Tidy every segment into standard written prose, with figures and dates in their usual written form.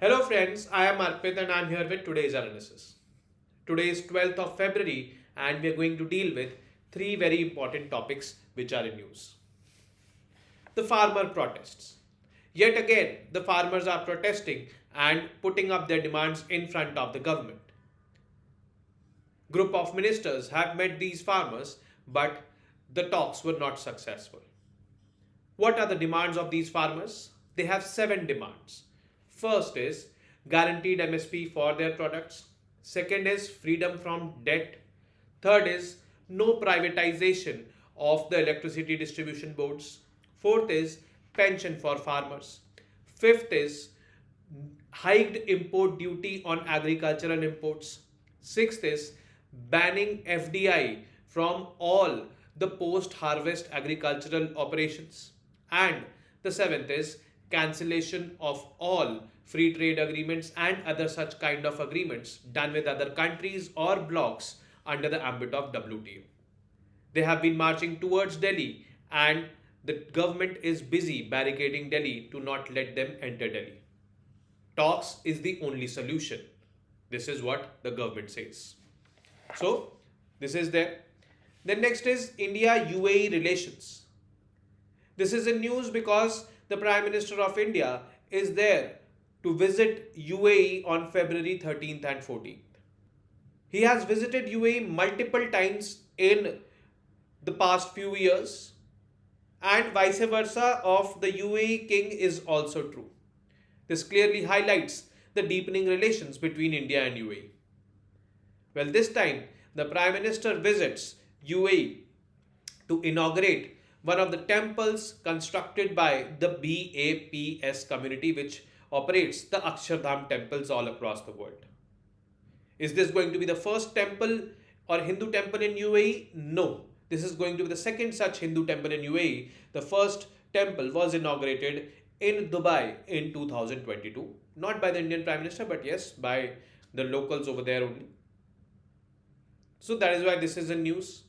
Hello friends, I am Arpit and I am here with today's analysis. Today is 12th of February and we are going to deal with three very important topics which are in news. The farmer protests. Yet again, the farmers are protesting and putting up their demands in front of the government. Group of ministers have met these farmers, but the talks were not successful. What are the demands of these farmers? They have 7 demands. First is guaranteed MSP for their products. Second is freedom from debt. Third is no privatization of the electricity distribution boards. Fourth is pension for farmers. Fifth is hiked import duty on agricultural imports. Sixth is banning FDI from all the post-harvest agricultural operations. And the seventh is cancellation of all free trade agreements and other such kind of agreements done with other countries or blocs under the ambit of WTO. They have been marching towards Delhi and the government is busy barricading Delhi to not let them enter Delhi. Talks is the only solution. This is what the government says. So, this is there. Then next is India-UAE Relations. This is in news because the Prime Minister of India is there to visit UAE on February 13th and 14th. He has visited UAE multiple times in the past few years and vice versa of the UAE king is also true. This clearly highlights the deepening relations between India and UAE. Well, this time the Prime Minister visits UAE to inaugurate one of the temples constructed by the BAPS community which operates the Akshar temples all across the world. Is this going to be the first temple or Hindu temple in UAE? No. This is going to be the second such Hindu temple in UAE. The first temple was inaugurated in Dubai in 2022. Not by the Indian Prime Minister, but yes, by the locals over there only. So that is why this is in news.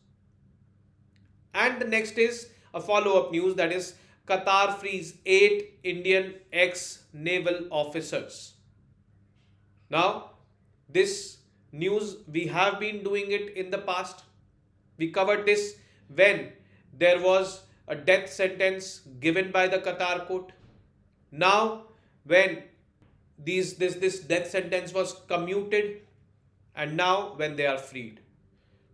And the next is a follow-up news, that is Qatar frees 8 Indian ex-naval officers. Now, this news, we have been doing it in the past. We covered this when there was a death sentence given by the Qatar court. Now, when this death sentence was commuted, and now when they are freed.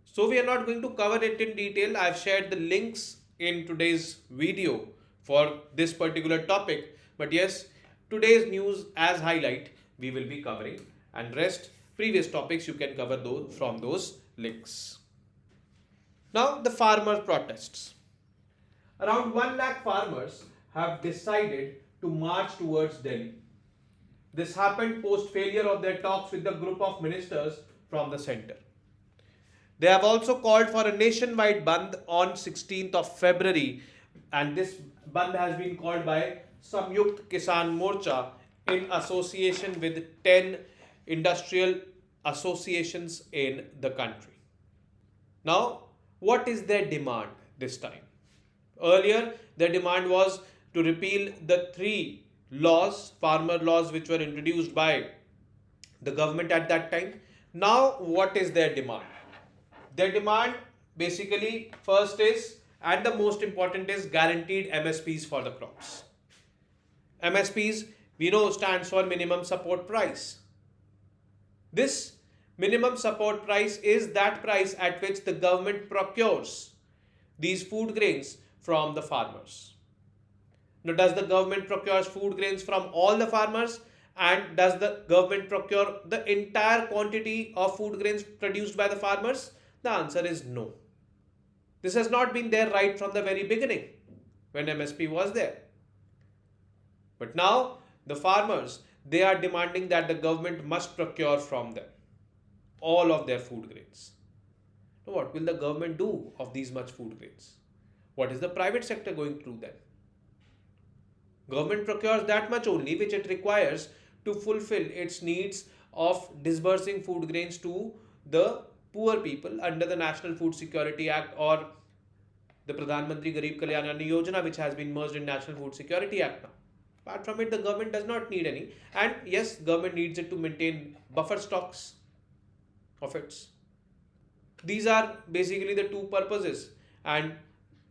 So we are not going to cover it in detail. I have shared the links in today's video for this particular topic. But yes, today's news as highlight we will be covering, and rest previous topics you can cover those from those links. Now the farmer protests. Around 1 lakh farmers have decided to march towards Delhi. This happened post failure of their talks with the group of ministers from the centre. They have also called for a nationwide Bandh on 16th of February, and this Bandh has been called by Samyukt Kisan Morcha in association with 10 industrial associations in the country. Now, what is their demand this time? Earlier, their demand was to repeal the 3 laws, farmer laws, which were introduced by the government at that time. Now, what is their demand? Their demand basically first is, and the most important is, guaranteed MSPs for the crops. MSPs we know stands for minimum support price. This minimum support price is that price at which the government procures these food grains from the farmers. Now, does the government procure food grains from all the farmers, and does the government procure the entire quantity of food grains produced by the farmers? The answer is no. This has not been there right from the very beginning when MSP was there. But now the farmers, they are demanding that the government must procure from them all of their food grains. Now, what will the government do of these much food grains? What is the private sector going to do then? Government procures that much only which it requires to fulfill its needs of disbursing food grains to the poor people under the National Food Security Act or the Pradhan Mantri Garib Kalyan Anna Yojana, which has been merged in National Food Security Act now. Apart from it, the government does not need any. And yes, government needs it to maintain buffer stocks of its. These are basically the two purposes. And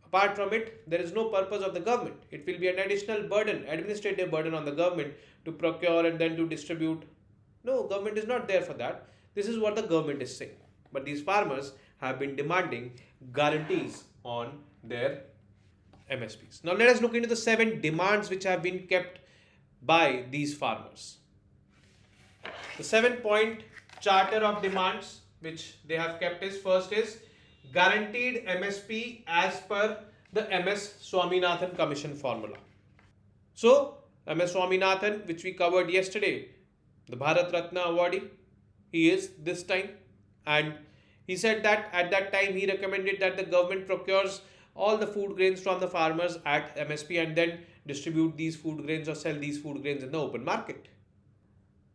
apart from it, there is no purpose of the government. It will be an additional burden, administrative burden on the government to procure and then to distribute. No, government is not there for that. This is what the government is saying. But these farmers have been demanding guarantees on their MSPs. Now let us look into the 7 demands which have been kept by these farmers. The 7-point charter of demands which they have kept is, first is guaranteed MSP as per the MS Swaminarayan Commission formula. So MS Swaminarayan, which we covered yesterday, the Bharat Ratna awardee, he is this time, and he said that at that time he recommended that the government procures all the food grains from the farmers at MSP and then distribute these food grains or sell these food grains in the open market.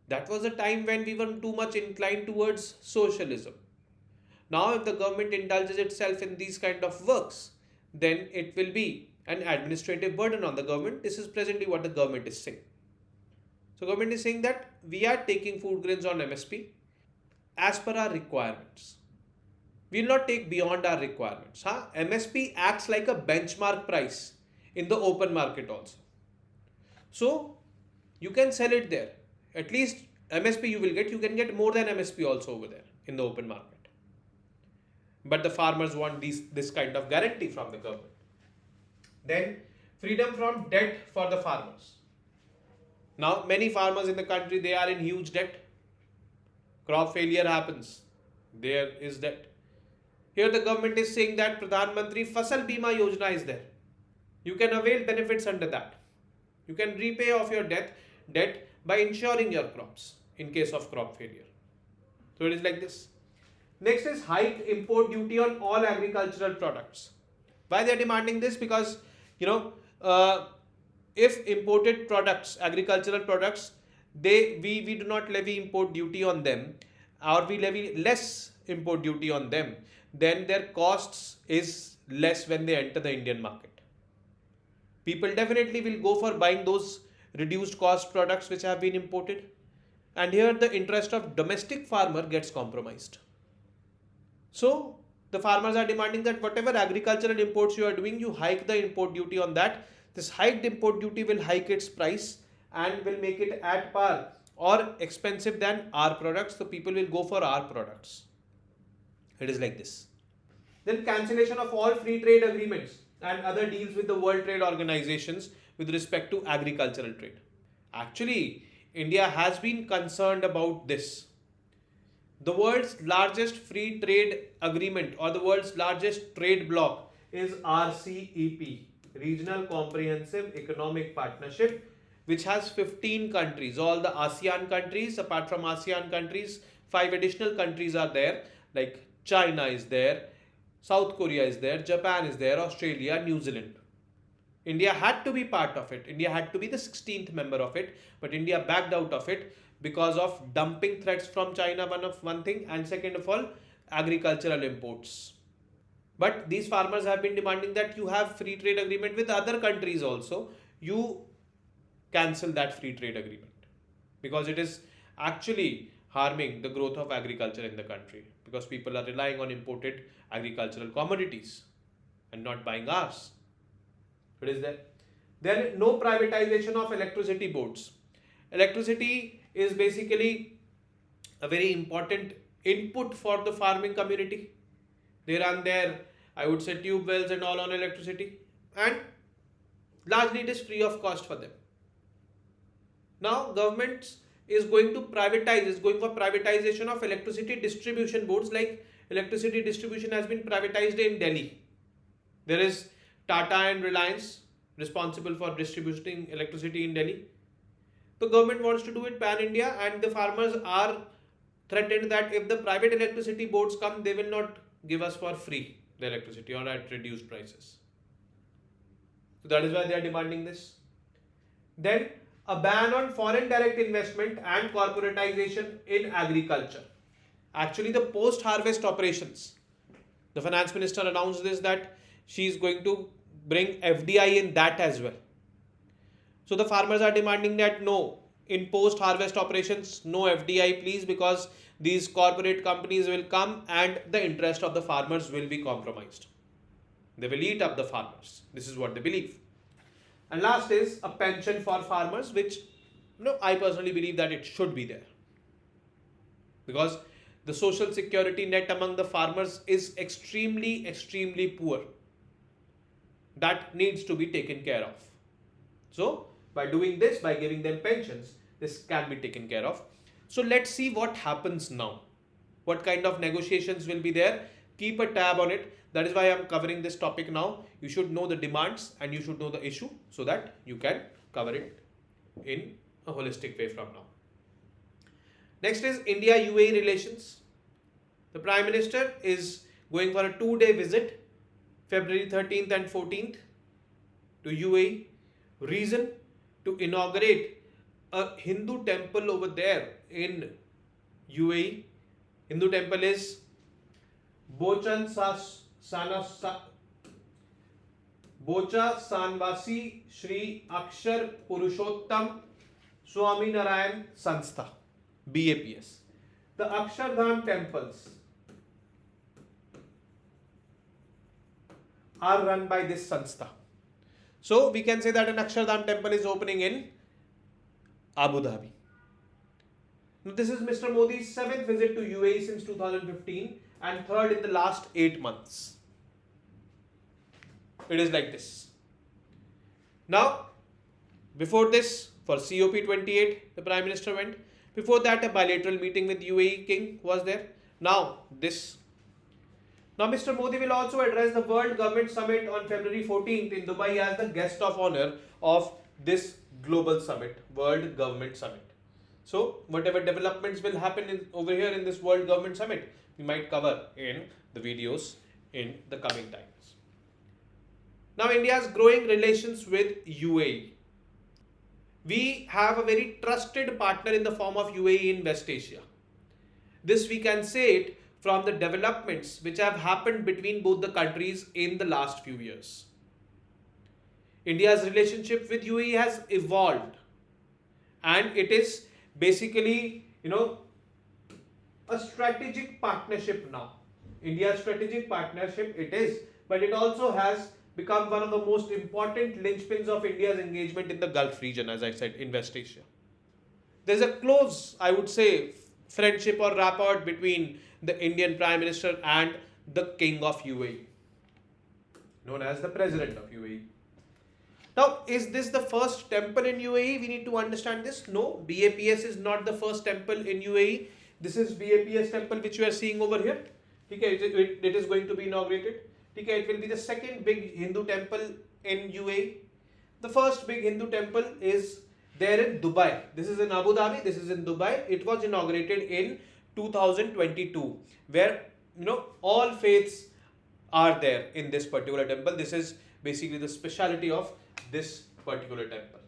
That was a time when we were too much inclined towards socialism. Now if the government indulges itself in these kind of works, then it will be an administrative burden on the government. This is presently what the government is saying. So government is saying that we are taking food grains on MSP as per our requirements. We will not take beyond our requirements. MSP acts like a benchmark price in the open market also. So you can sell it there. At least MSP you can get more than MSP also over there in the open market. But the farmers want this kind of guarantee from the government. Then freedom from debt for the farmers. Now many farmers in the country, they are in huge debt. Crop failure happens. There is debt. Here the government is saying that Pradhan Mantri Fasal Bima Yojana is there. You can avail benefits under that. You can repay off your debt by insuring your crops in case of crop failure. So it is like this. Next is hike import duty on all agricultural products. Why they are demanding this? Because if imported products, agricultural products, we do not levy import duty on them, or we levy less import duty on them, then their costs is less when they enter the Indian market. People definitely will go for buying those reduced cost products which have been imported, and here the interest of domestic farmer gets compromised. So the farmers are demanding that whatever agricultural imports you are doing, you hike the import duty on that. This hiked import duty will hike its price and will make it at par or expensive than our products. So people will go for our products. It is like this. Then cancellation of all free trade agreements and other deals with the World Trade Organizations with respect to agricultural trade. Actually, India has been concerned about this. The world's largest free trade agreement or the world's largest trade bloc is RCEP, Regional Comprehensive Economic Partnership, which has 15 countries. All the ASEAN countries, apart from ASEAN countries, 5 additional countries are there, like China is there, South Korea is there, Japan is there, Australia, New Zealand. India had to be part of it. India had to be the 16th member of it, but India backed out of it because of dumping threats from China, one thing, and second of all, agricultural imports. But these farmers have been demanding that you have free trade agreement with other countries also. You cancel that free trade agreement because it is actually harming the growth of agriculture in the country because people are relying on imported agricultural commodities and not buying ours. What is that? Then no privatization of electricity boards. Electricity is basically a very important input for the farming community. They run their, I would say, tube wells and all on electricity, and largely it is free of cost for them. Now government is going to privatize, is going for privatization of electricity distribution boards. Like electricity distribution has been privatized in Delhi. There is Tata and Reliance responsible for distributing electricity in Delhi. The government wants to do it pan-India, and the farmers are threatened that if the private electricity boards come, they will not give us for free the electricity or at reduced prices. So that is why they are demanding this. Then a ban on foreign direct investment and corporatization in agriculture. Actually, the post-harvest operations. The finance minister announced this, that she is going to bring FDI in that as well. So the farmers are demanding that no, in post-harvest operations, no FDI please, because these corporate companies will come and the interest of the farmers will be compromised. They will eat up the farmers. This is what they believe. And last is a pension for farmers, which I personally believe that it should be there. Because the social security net among the farmers is extremely, extremely poor. That needs to be taken care of. So, by doing this, by giving them pensions, this can be taken care of. So, let's see what happens now. What kind of negotiations will be there? Keep a tab on it. That is why I am covering this topic now. You should know the demands and you should know the issue so that you can cover it in a holistic way from now. Next is India-UAE Relations. The Prime Minister is going for a 2-day visit, February 13th and 14th to UAE. Reason? To inaugurate a Hindu temple over there in UAE. Hindu temple is Bochasanwasi Shri Akshar Purushottam Swaminarayan Sanstha, BAPS. The Akshardham temples are run by this Sanstha. So we can say that an Akshardham temple is opening in Abu Dhabi. Now, this is Mr. Modi's 7th visit to UAE since 2015 and 3rd in the last 8 months. It is like this. Now, before this, for COP28, the Prime Minister went. Before that, a bilateral meeting with UAE King was there. Now, this. Now, Mr. Modi will also address the World Government Summit on February 14th in Dubai as the guest of honor of this global summit, World Government Summit. So, whatever developments will happen over here in this World Government Summit, we might cover in the videos in the coming times. Now, India's growing relations with UAE. We have a very trusted partner in the form of UAE in West Asia. This we can say it from the developments which have happened between both the countries in the last few years. India's relationship with UAE has evolved and it is basically, a strategic partnership now. India's strategic partnership it is, but it also has become one of the most important linchpins of India's engagement in the Gulf region, as I said, in West Asia. There's a close, I would say, friendship or rapport between the Indian Prime Minister and the King of UAE, known as the President of UAE. Now, is this the first temple in UAE? We need to understand this. No, BAPS is not the first temple in UAE. This is BAPS temple which you are seeing over here. Okay, it is going to be inaugurated. Okay, it will be the second big Hindu temple in UAE. The first big Hindu temple is there in Dubai. This is in Abu Dhabi. This is in Dubai. It was inaugurated in 2022, where all faiths are there in this particular temple. This is basically the speciality of this particular temple.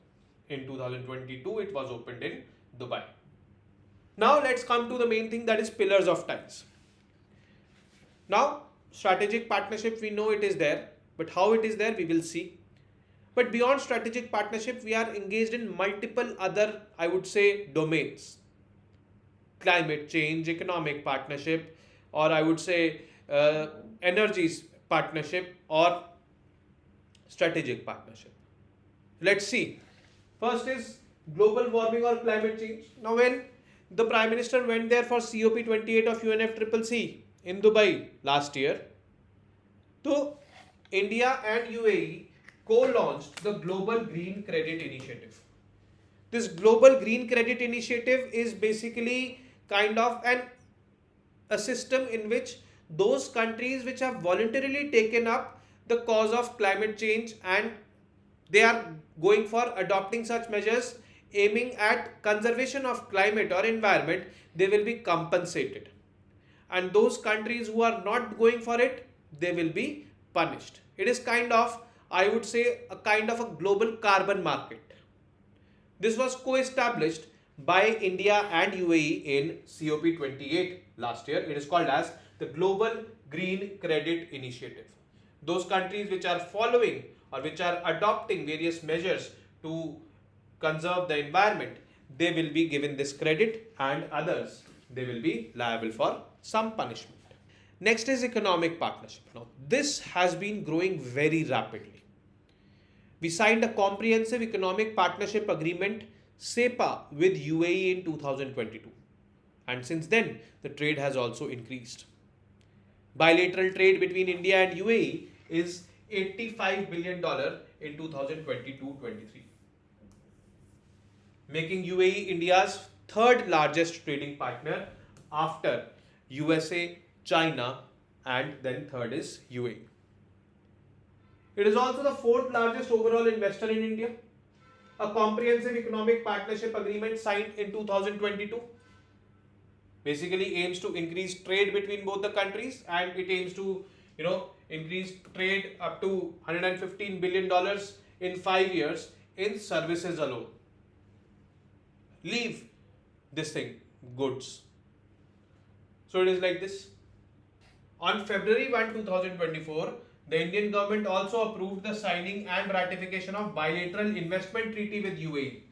In 2022, it was opened in Dubai. Now let's come to the main thing, that is pillars of ties. Now, strategic partnership, we know it is there, but how it is there, we will see. But beyond strategic partnership, we are engaged in multiple other, I would say, domains. Climate change, economic partnership, or I would say energy partnership or strategic partnership. Let's see. First is global warming or climate change. Now, when the Prime Minister went there for COP28 of UNFCCC in Dubai last year, so India and UAE co-launched the Global Green Credit Initiative. This Global Green Credit Initiative is basically kind of a system in which those countries which have voluntarily taken up the cause of climate change and they are going for adopting such measures aiming at conservation of climate or environment, they will be compensated. And those countries who are not going for it, they will be punished. It is kind of, I would say, a kind of a global carbon market. This was co-established by India and UAE in COP28 last year. It is called as the Global Green Credit Initiative. Those countries which are following or which are adopting various measures to conserve the environment, they will be given this credit, and others, they will be liable for some punishment. Next is economic partnership. Now, this has been growing very rapidly. We signed a comprehensive economic partnership agreement SEPA with UAE in 2022, and since then the trade has also increased. Bilateral trade between India and UAE is $85 billion in 2022-23, making UAE India's third largest trading partner after USA, China, and then third is UAE. It is also the fourth largest overall investor in India. A comprehensive economic partnership agreement signed in 2022 basically aims to increase trade between both the countries, and it aims to increase trade up to $115 billion in 5 years in services alone. Leave this thing, goods. So it is like this. On February 1, 2024, the Indian government also approved the signing and ratification of bilateral investment treaty with UAE,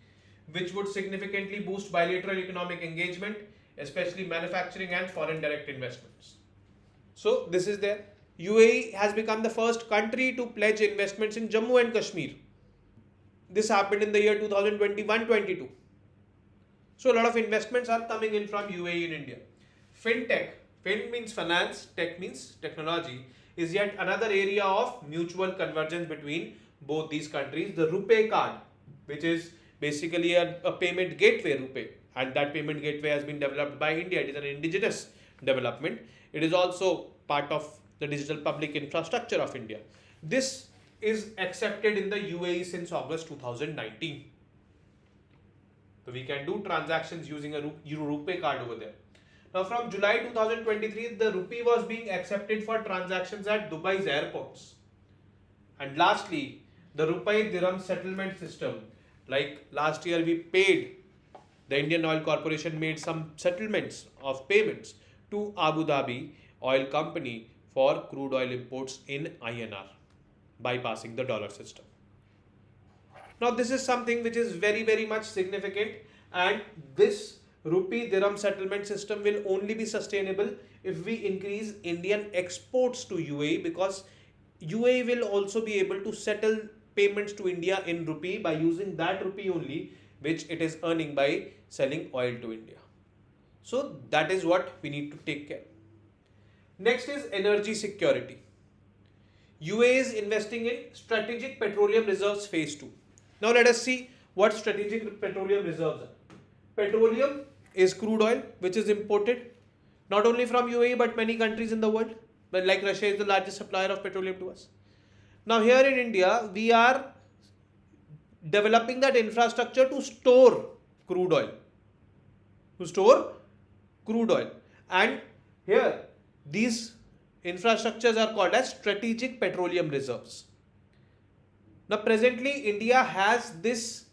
which would significantly boost bilateral economic engagement, especially manufacturing and foreign direct investments. So this is there. UAE has become the first country to pledge investments in Jammu and Kashmir. This happened in the year 2021-22. So a lot of investments are coming in from UAE in India. Fintech, fin means finance, tech means technology, is yet another area of mutual convergence between both these countries. The RuPay card, which is basically a payment gateway, RuPay, and that payment gateway has been developed by India. It is an indigenous development. It is also part of the digital public infrastructure of India. This is accepted in the UAE since August 2019. So we can do transactions using a RuPay card over there. Now from July 2023, the rupee was being accepted for transactions at Dubai's airports. And lastly, the rupee dirham settlement system. Like last year we paid, the Indian Oil Corporation made some settlements of payments to Abu Dhabi Oil Company for crude oil imports in INR, bypassing the dollar system. Now this is something which is very, very much significant, and this rupee dirham settlement system will only be sustainable if we increase Indian exports to UAE, because UAE will also be able to settle payments to India in rupee by using that rupee only, which it is earning by selling oil to India. So that is what we need to take care. Next is energy security. UAE is investing in strategic petroleum reserves phase 2. Now let us see what strategic petroleum reserves are. Petroleum is crude oil which is imported not only from UAE but many countries in the world. But like Russia is the largest supplier of petroleum to us. Now here in India, we are developing that infrastructure to store crude oil. And here these infrastructures are called as strategic petroleum reserves. Now presently India has this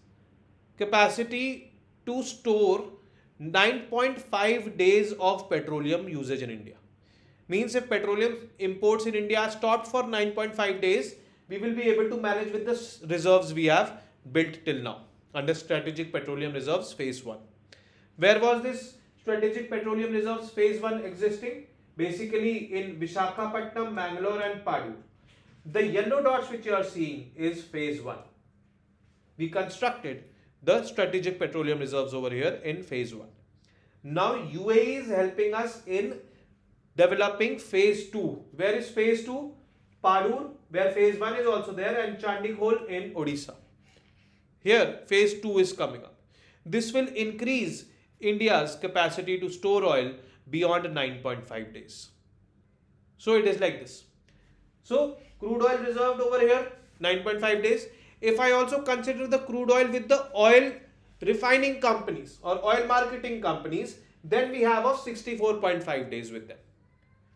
capacity to store 9.5 days of petroleum usage in India. Means if petroleum imports in India are stopped for 9.5 days, we will be able to manage with the reserves we have built till now under strategic petroleum reserves phase 1. Where was this strategic petroleum reserves phase 1 existing? Basically in Visakhapatnam, Mangalore and Padu. The yellow dots which you are seeing is phase 1. We constructed the strategic petroleum reserves over here in phase 1. Now UAE is helping us in developing phase 2. Where is phase 2? Padur, where phase 1 is also there, and Chandikhol in Odisha. Here phase 2 is coming up. This will increase India's capacity to store oil beyond 9.5 days. So it is like this. So crude oil reserved over here 9.5 days. If I also consider the crude oil with the oil refining companies or oil marketing companies, then we have of 64.5 days with them.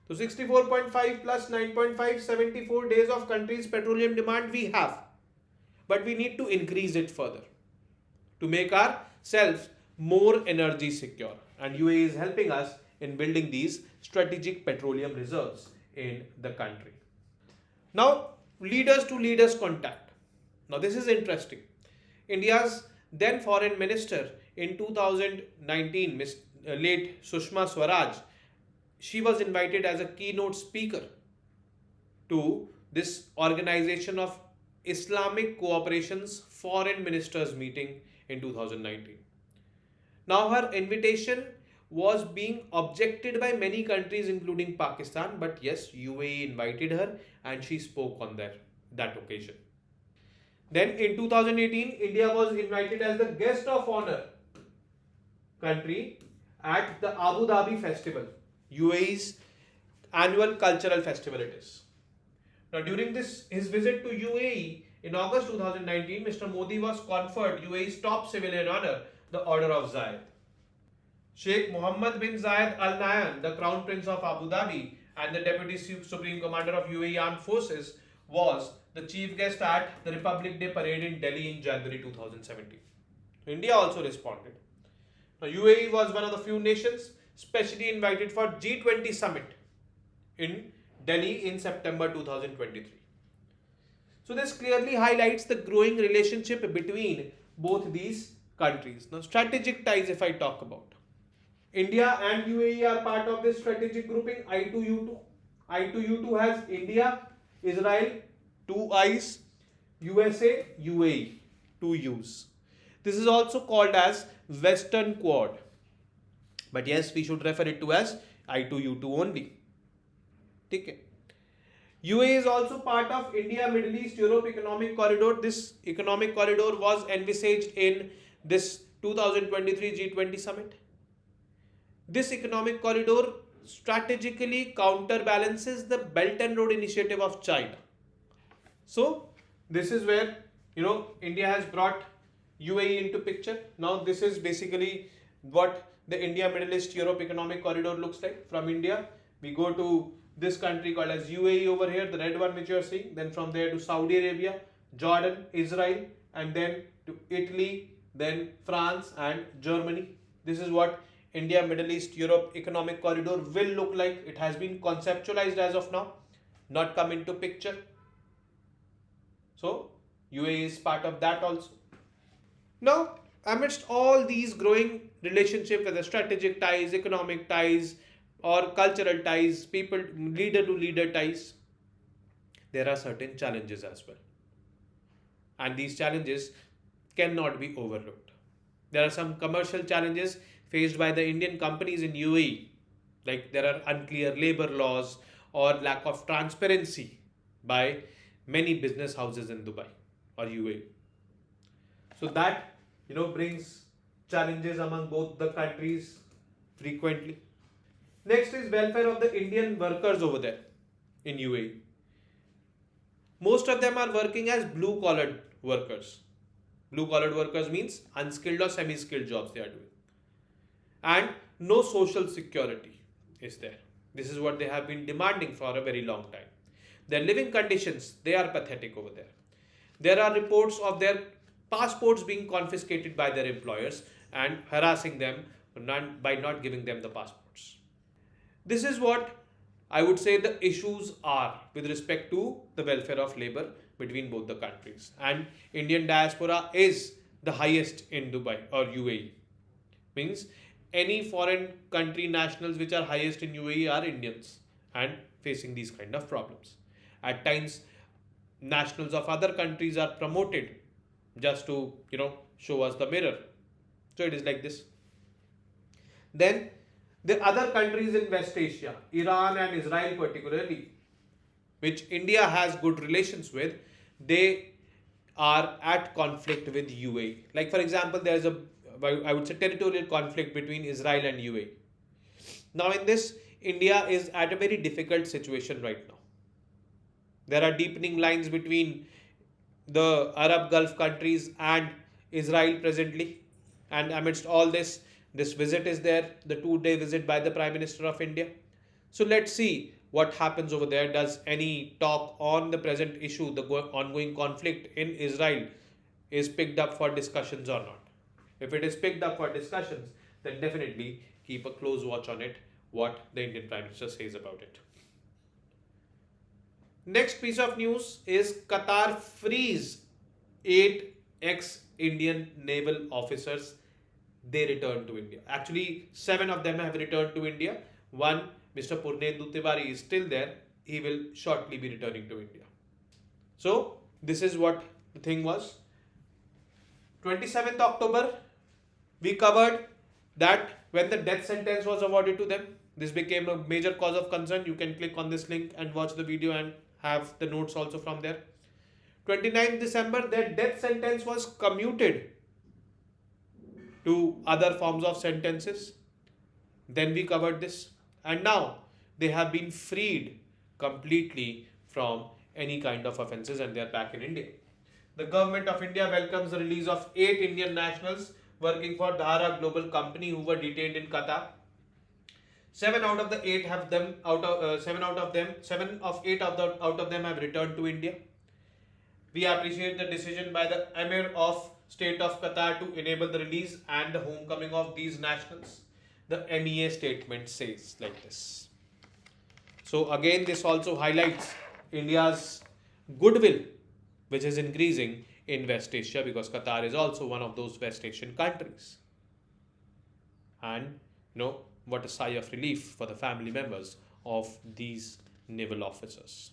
So 64.5 plus 9.5, 74 days of country's petroleum demand we have. But we need to increase it further to make ourselves more energy secure. And UAE is helping us in building these strategic petroleum reserves in the country. Now, leaders to leaders contact. Now, this is interesting. India's then Foreign Minister in 2019, late Sushma Swaraj, she was invited as a keynote speaker to this Organization of Islamic Cooperation's Foreign Ministers meeting in 2019. Now, her invitation was being objected by many countries, including Pakistan, but yes, UAE invited her and she spoke on that occasion. Then in 2018, India was invited as the guest of honor country at the Abu Dhabi festival, UAE's annual cultural festival it is. Now, during his visit to UAE in August 2019, Mr. Modi was conferred UAE's top civilian honor, the Order of Zayed. Sheikh Mohammed bin Zayed Al Nahyan, the Crown Prince of Abu Dhabi and the Deputy Supreme Commander of UAE Armed Forces, was the chief guest at the Republic Day parade in Delhi in January 2017. India also responded. Now, UAE was one of the few nations specially invited for G20 summit in Delhi in September 2023. So this clearly highlights the growing relationship between both these countries. Now, strategic ties, if I talk about, India and UAE are part of this strategic grouping I2U2. I2U2 has India, Israel, two I's, USA, UAE, two U's. This is also called as Western Quad. But yes, we should refer it to as I2U2 only. Okay. UAE is also part of India, Middle East, Europe Economic Corridor. This economic corridor was envisaged in this 2023 G20 summit. This economic corridor strategically counterbalances the Belt and Road Initiative of China. So this is where India has brought UAE into picture. Now this is basically what the India, Middle East, Europe Economic Corridor looks like. From India, we go to this country called as UAE over here, the red one which you are seeing. Then from there to Saudi Arabia, Jordan, Israel, and then to Italy, then France and Germany. This is what India, Middle East, Europe Economic Corridor will look like. It has been conceptualized as of now, not come into picture. So UAE is part of that also. Now, amidst all these growing relationships, whether strategic ties, economic ties, or cultural ties, people, leader to leader ties, there are certain challenges as well. And these challenges cannot be overlooked. There are some commercial challenges faced by the Indian companies in UAE, like there are unclear labor laws or lack of transparency by many business houses in Dubai or UAE. So that brings challenges among both the countries frequently. Next is welfare of the Indian workers over there in UAE. Most of them are working as blue-collared workers. Blue-collared workers means unskilled or semi-skilled jobs they are doing. And no social security is there. This is what they have been demanding for a very long time. Their living conditions, they are pathetic over there. There are reports of their passports being confiscated by their employers and harassing them by not giving them the passports. This is what I would say the issues are with respect to the welfare of labor between both the countries. And Indian diaspora is the highest in Dubai or UAE. Means any foreign country nationals which are highest in UAE are Indians and facing these kind of problems. At times, nationals of other countries are promoted just to, show us the mirror. So it is like this. Then the other countries in West Asia, Iran and Israel particularly, which India has good relations with, they are at conflict with UAE. Like for example, there is I would say territorial conflict between Israel and UAE. Now in this, India is at a very difficult situation right now. There are deepening lines between the Arab Gulf countries and Israel presently. And amidst all this visit is there, the 2-day visit by the Prime Minister of India. So let's see what happens over there. Does any talk on the present issue, the ongoing conflict in Israel, is picked up for discussions or not? If it is picked up for discussions, then definitely keep a close watch on it, what the Indian Prime Minister says about it. Next piece of news is Qatar frees 8 ex Indian naval officers, they returned to India. Actually, 7 of them have returned to India. One, Mr. Purnendu Tiwari, is still there. He will shortly be returning to India. So, this is what the thing was. 27th October, we covered that when the death sentence was awarded to them, this became a major cause of concern. You can click on this link and watch the video and have the notes also from there. 29th December, their death sentence was commuted to other forms of sentences. Then we covered this. And now they have been freed completely from any kind of offences and they are back in India. The government of India welcomes the release of 8 Indian nationals working for Dhara Global Company who were detained in Qatar. 7 of 8 of them have returned to India. We appreciate the decision by the Emir of State of Qatar to enable the release and the homecoming of these nationals. The MEA statement says like this. So again, this also highlights India's goodwill, which is increasing in West Asia, because Qatar is also one of those West Asian countries. And what a sigh of relief for the family members of these naval officers.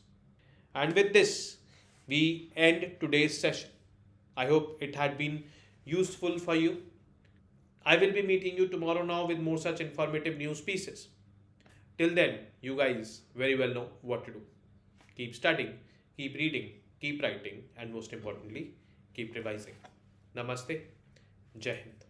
And with this, we end today's session. I hope it had been useful for you. I will be meeting you tomorrow now with more such informative news pieces. Till then, you guys very well know what to do. Keep studying, keep reading, keep writing, and most importantly, keep revising. Namaste. Jai Hind.